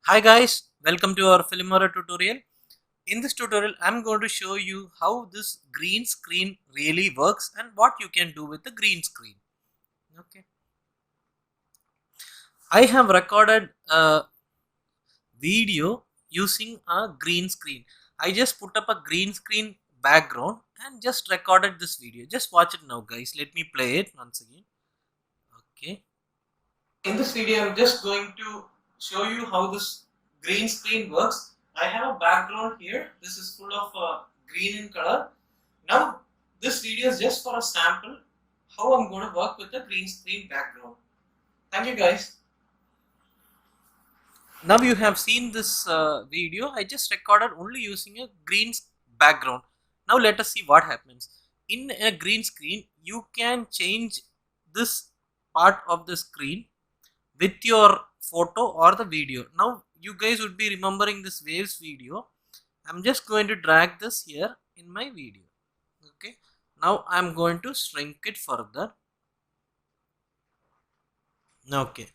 Hi guys, welcome to our Filmora tutorial. In this tutorial, I'm going to show you how this green screen really works and what you can do with the green screen. Okay. I have recorded a video using a green screen. I just put up a green screen background and just recorded this video. Just watch it now guys. Let me play it once again. Okay. In this video, I'm just going to show you how this green screen works. I have a background here. This is full of green in color. Now, this video is just for a sample how I'm going to work with the green screen background. Thank you guys. Now you have seen this video. I just recorded only using a green background. Now let us see what happens. In a green screen, you can change this part of the screen with your photo or the video. Now you guys would be remembering this waves video. I'm just going to drag this here in my video. Okay. Now I'm going to shrink it further. Okay.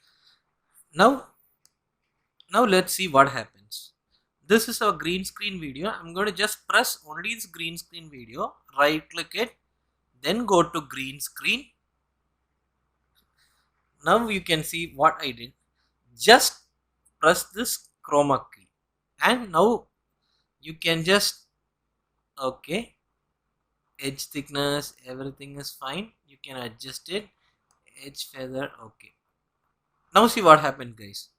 Now let's see what happens. This is a green screen video. I'm going to just press only this green screen video, right click it, then go to green screen. Now you can see what I did. Just press this chroma key and now you can just edge thickness, everything is fine. You can adjust it, edge feather. Okay. Now see what happened guys.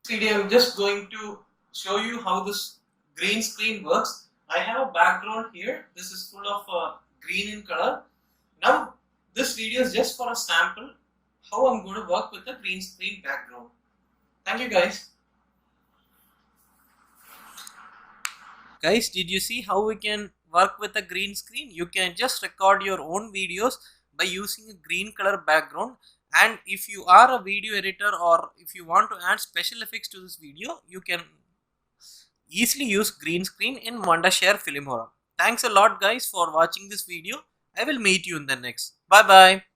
Video, I'm just going to show you how this green screen works. I have a background here. This is full of green in color. Now this video is just for a sample how I'm going to work with the green screen background. Thank you guys. Guys, did you see how we can work with a green screen? You can just record your own videos by using a green color background. And if you are a video editor or if you want to add special effects to this video, you can easily use green screen in Wondershare Filmora. Thanks a lot guys for watching this video. I will meet you in the next. Bye bye.